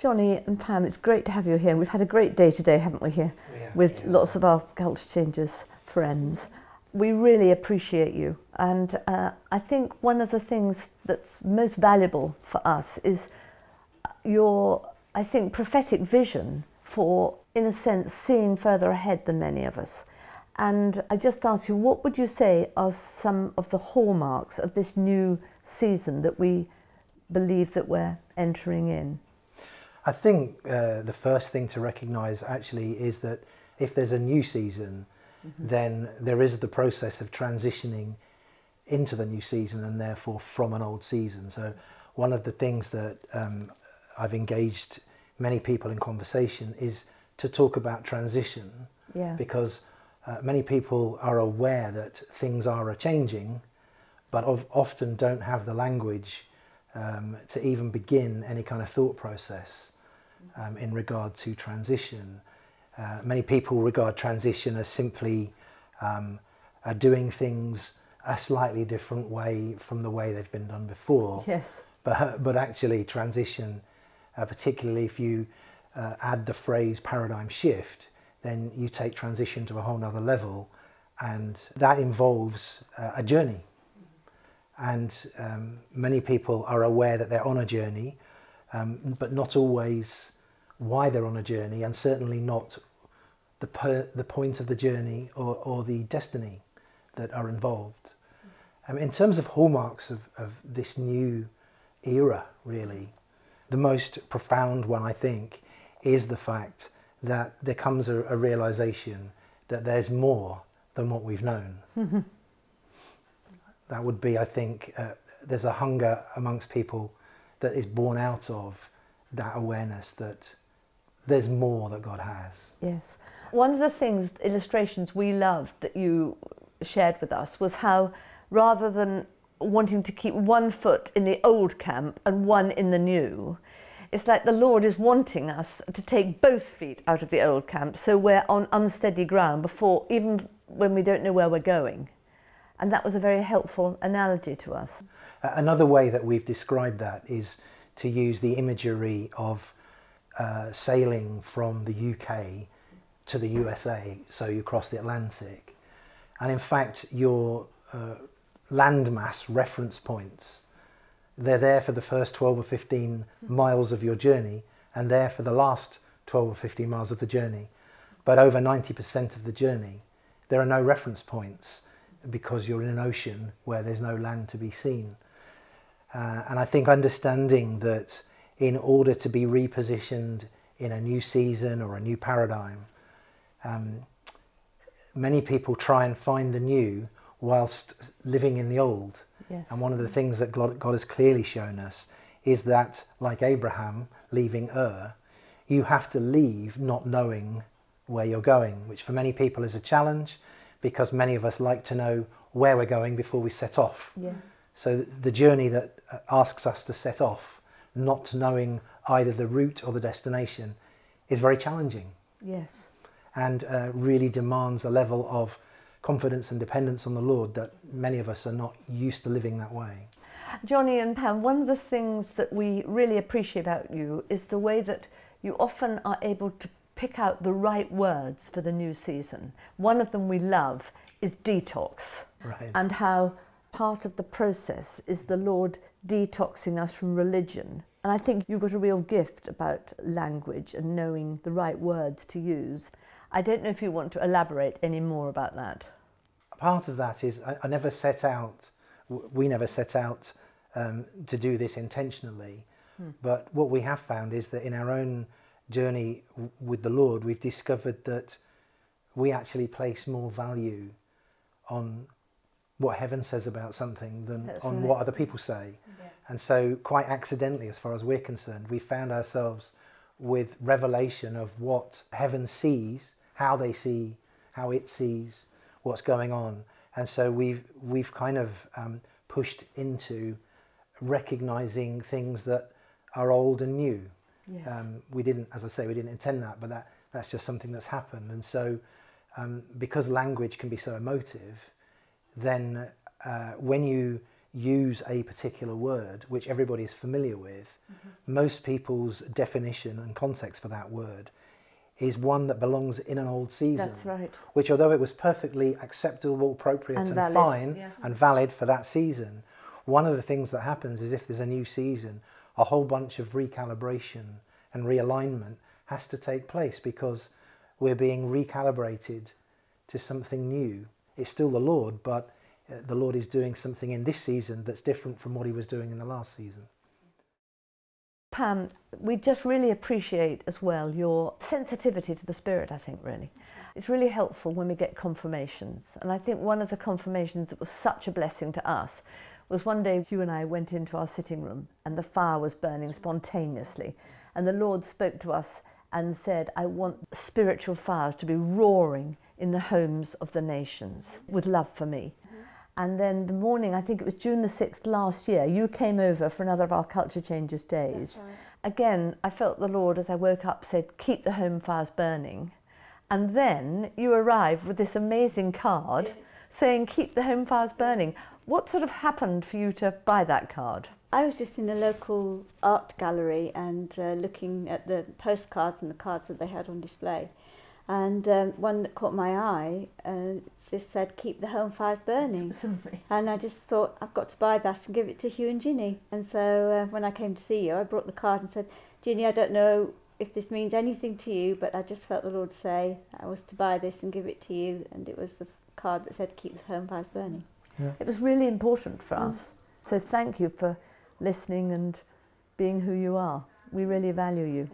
Johnny and Pam, it's great to have you here. We've had a great day today, haven't we, here? With lots of our Culture Changers friends. We really appreciate you. And I think one of the things that's most valuable for us is your, I think, prophetic vision for, in a sense, seeing further ahead than many of us. And I just asked you, what would you say are some of the hallmarks of this new season that we believe that we're entering in? I think the first thing to recognise actually is that if there's a new season, then there is the process of transitioning into the new season and therefore from an old season. So one of the things that I've engaged many people in conversation is to talk about transition, because many people are aware that things are changing, but often don't have the language to even begin any kind of thought process in regard to transition. Many people regard transition as simply doing things a slightly different way from the way they've been done before. Yes. But actually transition, particularly if you add the phrase paradigm shift, then you take transition to a whole nother level, and that involves a journey. And many people are aware that they're on a journey, but not always why they're on a journey, and certainly not the point of the journey or the destiny that are involved. In terms of hallmarks of this new era, really, the most profound one, I think, is the fact that there comes a realization that there's more than what we've known. That would be, I think, there's a hunger amongst people that is born out of that awareness that there's more that God has. Yes. One of the things, illustrations we loved that you shared with us was how, rather than wanting to keep one foot in the old camp and one in the new, it's like the Lord is wanting us to take both feet out of the old camp, so we're on unsteady ground before, even when we don't know where we're going. And that was a very helpful analogy to us. Another way that we've described that is to use the imagery of sailing from the UK to the USA, so you cross the Atlantic. And in fact, your landmass reference points, they're there for the first 12 or 15 miles of your journey, and there for the last 12 or 15 miles of the journey. But over 90% of the journey, there are no reference points, because you're in an ocean where there's no land to be seen. And I think understanding that in order to be repositioned in a new season or a new paradigm, many people try and find the new whilst living in the old. Yes. And one of the things that God has clearly shown us is that, like Abraham leaving Ur, you have to leave not knowing where you're going, which for many people is a challenge, because many of us like to know where we're going before we set off. Yeah. So the journey that asks us to set off, not knowing either the route or the destination, is very challenging. Yes. And really demands a level of confidence and dependence on the Lord that many of us are not used to living that way. Johnny and Pam, one of the things that we really appreciate about you is the way that you often are able to pick out the right words for the new season. One of them we love is detox. Right. And how part of the process is the Lord detoxing us from religion. And I think you've got a real gift about language and knowing the right words to use. I don't know if you want to elaborate any more about that. Part of that is I never set out, we never set out to do this intentionally. But what we have found is that in our own journey with the Lord, we've discovered that we actually place more value on what heaven says about something than on what other people say. Yeah. And so quite accidentally, as far as we're concerned, we found ourselves with revelation of what heaven sees, how they see, how it sees what's going on. And so we've kind of pushed into recognizing things that are old and new. Yes. We didn't, as I say, we didn't intend that, but that's just something that's happened. And so because language can be so emotive, then when you use a particular word which everybody is familiar with, most people's definition and context for that word is one that belongs in an old season. That's right. Which, although it was perfectly acceptable, appropriate and valid. fine and valid for that season, one of the things that happens is if there's a new season, a whole bunch of recalibration and realignment has to take place because we're being recalibrated to something new. It's still the Lord, but the Lord is doing something in this season that's different from what he was doing in the last season. Pam, we just really appreciate as well your sensitivity to the Spirit, I think, really. It's really helpful when we get confirmations. And I think one of the confirmations that was such a blessing to us was one day you and I went into our sitting room and the fire was burning spontaneously. And the Lord spoke to us and said, I want spiritual fires to be roaring in the homes of the nations with love for me. And then the morning, I think it was June the 6th last year, you came over for another of our Culture Changes days. Right. Again, I felt the Lord as I woke up said, keep the home fires burning. And then you arrived with this amazing card saying, keep the home fires burning. What sort of happened for you to buy that card? I was just in a local art gallery and looking at the postcards and the cards that they had on display. And one that caught my eye just said, keep the home fires burning. And I just thought, I've got to buy that and give it to Hugh and Ginny. And so when I came to see you, I brought the card and said, Ginny, I don't know if this means anything to you, but I just felt the Lord say I was to buy this and give it to you. And it was the card that said, keep the home fires burning. Yeah. It was really important for us. So thank you for listening and being who you are. We really value you.